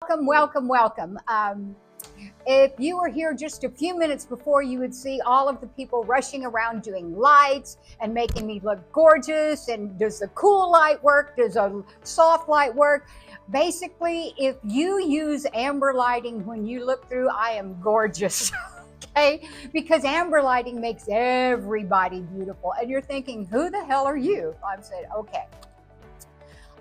Welcome. If you were here just a few minutes before, you would see all of the people rushing around doing lights and making me look gorgeous. And does the cool light work? Does a soft light work? Basically, if you use amber lighting when you look through, I am gorgeous. Okay? Because amber lighting makes everybody beautiful. And you're thinking, who the hell are you? I'm saying, okay.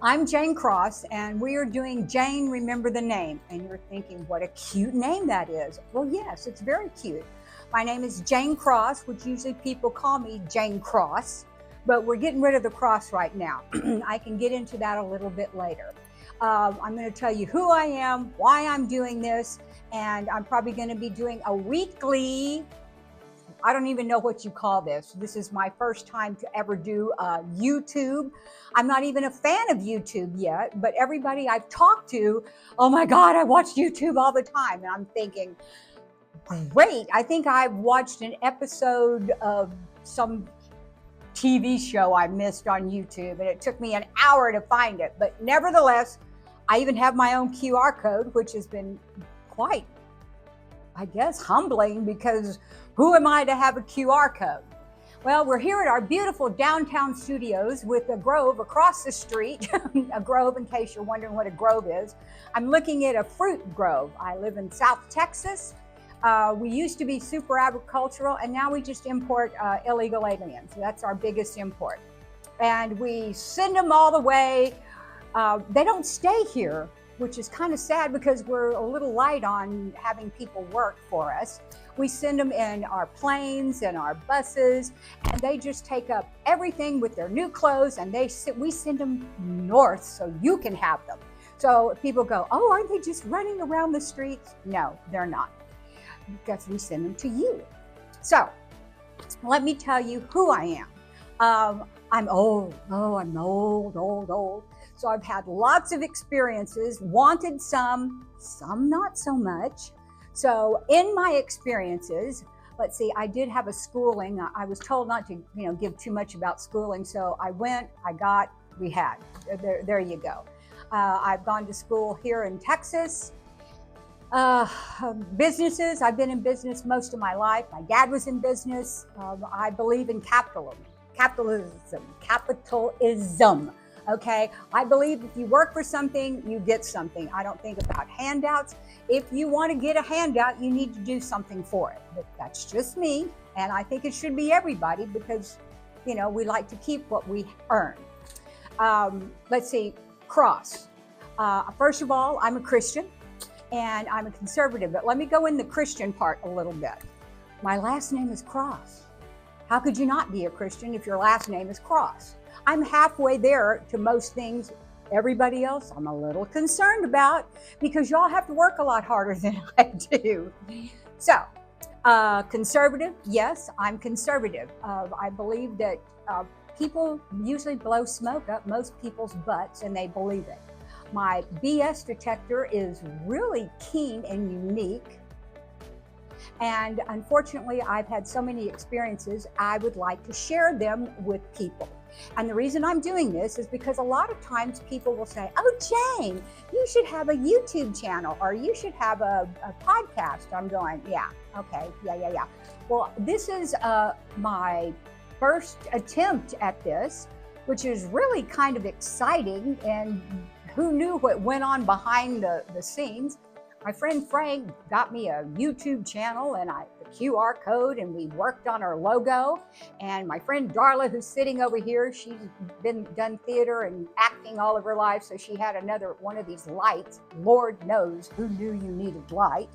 I'm Jane Cross, and we are doing Jane Remember the Name. And you're thinking, what a cute name that is. Well, yes, it's very cute. My name is Jane Cross, which usually people call me Jane Cross, but we're getting rid of the cross right now. I can get into that a little bit later. I'm going to tell you who I am, why I'm doing this, and I'm probably going to be doing a weekly, I don't even know what you call this. This is my first time to ever do YouTube. I'm not even a fan of YouTube yet, but everybody I've talked to, oh my God, I watch YouTube all the time. And I'm thinking, great. I think I've watched an episode of some TV show I missed on YouTube, and it took me an hour to find it. But nevertheless, I even have my own QR code, which has been quite, I guess, humbling, because who am I to have a QR code? Well, we're here at our beautiful downtown studios with a grove across the street. A grove, in case you're wondering what a grove is. I'm looking at a fruit grove. I live in South Texas. We used to be super agricultural, and now we just import illegal aliens. That's our biggest import. And we send them all the way. They don't stay here, which is kind of sad because we're a little light on having people work for us. We send them in our planes and our buses, and they just take up everything with their new clothes, and we send them north so you can have them. So people go, oh, aren't they just running around the streets? No, they're not, because we send them to you. So let me tell you who I am. I'm old. Oh, I'm old. So I've had lots of experiences, wanted some not so much. So in my experiences, let's see, I did have a schooling. I was told not to, give too much about schooling. So I went, we had. There you go. I've gone to school here in Texas. Businesses, I've been in business most of my life. My dad was in business. I believe in capitalism. Okay, I believe if you work for something, you get something. I don't think about handouts. If you want to get a handout, you need to do something for it. But that's just me, and I think it should be everybody, because, we like to keep what we earn. Let's see, cross. First of all, I'm a Christian, and I'm a conservative, but let me go in the Christian part a little bit. My last name is Cross. How could you not be a Christian if your last name is Cross? I'm halfway there to most things. Everybody else, I'm a little concerned about, because y'all have to work a lot harder than I do. So, conservative, yes, I'm conservative. I believe that people usually blow smoke up most people's butts, and they believe it. My BS detector is really keen and unique. And unfortunately, I've had so many experiences, I would like to share them with people. And the reason I'm doing this is because a lot of times people will say, oh, Jane, you should have a YouTube channel, or you should have a podcast. I'm going, yeah, okay, yeah. Well, this is my first attempt at this, which is really kind of exciting. And who knew what went on behind the scenes? My friend Frank got me a YouTube channel and the QR code, and we worked on our logo. And my friend Darla, who's sitting over here, she's done theater and acting all of her life, so she had another one of these lights. Lord knows who knew you needed light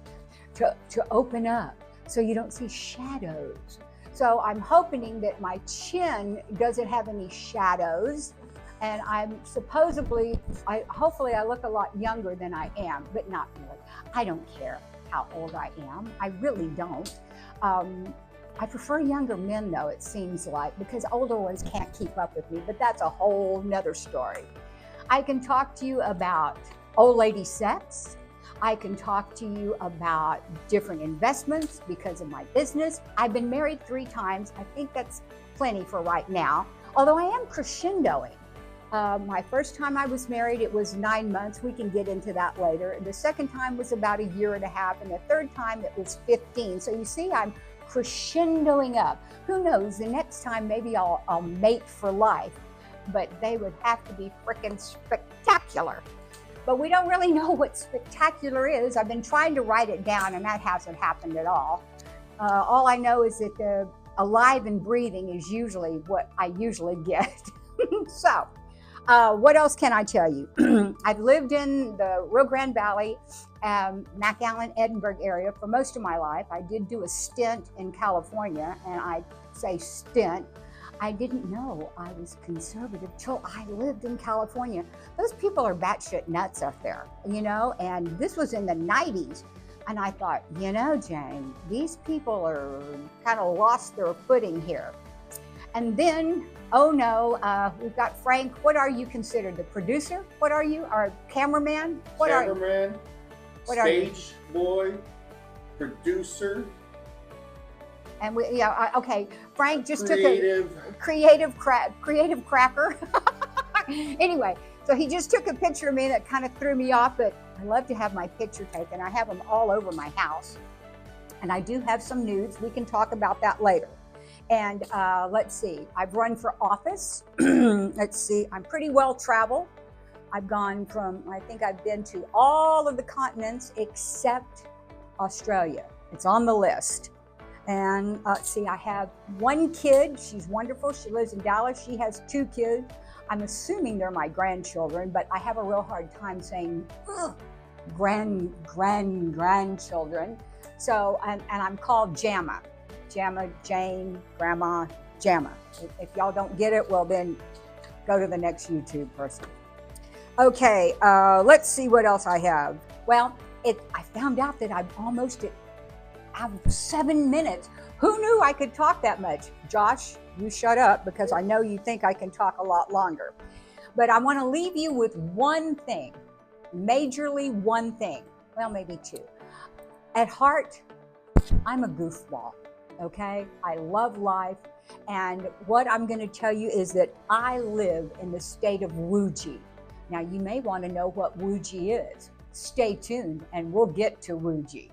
to open up so you don't see shadows. So I'm hoping that my chin doesn't have any shadows. And I'm hopefully I look a lot younger than I am, but not really. I don't care how old I am. I really don't. I prefer younger men, though, it seems like, because older ones can't keep up with me, but that's a whole nother story. I can talk to you about old lady sex. I can talk to you about different investments because of my business. I've been married 3 times. I think that's plenty for right now, although I am crescendoing. My first time I was married, it was 9 months. We can get into that later. And the second time was about a year and a half. And the third time it was 15. So you see, I'm crescendoing up. Who knows? The next time maybe I'll mate for life, but they would have to be freaking spectacular. But we don't really know what spectacular is. I've been trying to write it down, and that hasn't happened at all. All I know is that the alive and breathing is usually what I usually get. So, what else can I tell you? I've lived in the Rio Grande Valley, McAllen, Edinburgh area for most of my life. I did do a stint in California, and I say stint. I didn't know I was conservative till I lived in California. Those people are batshit nuts up there, you know, and this was in the 90s. And I thought, you know, Jane, these people are kind of lost their footing here. And then, oh no, we've got Frank. What are you considered? The producer? What are you? Our cameraman? What are you? Cameraman, stage boy, producer. And we, yeah, okay. Frank just creative. took a creative cracker. Anyway, so he just took a picture of me that kind of threw me off, but I love to have my picture taken. I have them all over my house. And I do have some nudes. We can talk about that later. And let's see, I've run for office. Let's see, I'm pretty well traveled. I've gone from, I think I've been to all of the continents except Australia. It's on the list. And let's see, I have one kid. She's wonderful. She lives in Dallas. She has 2 kids. I'm assuming they're my grandchildren, but I have a real hard time saying grandchildren. So, and I'm called Jamma. Jamma, Jane, Grandma, Jamma. If y'all don't get it, well then go to the next YouTube person. Okay, let's see what else I have. Well, I found out that I'm almost at 7 minutes. Who knew I could talk that much? Josh, you shut up because I know you think I can talk a lot longer. But I want to leave you with one thing, majorly one thing. Well, maybe 2. At heart, I'm a goofball, okay? I love life. And what I'm going to tell you is that I live in the state of Wuji. Now, you may want to know what Wuji is. Stay tuned and we'll get to Wuji.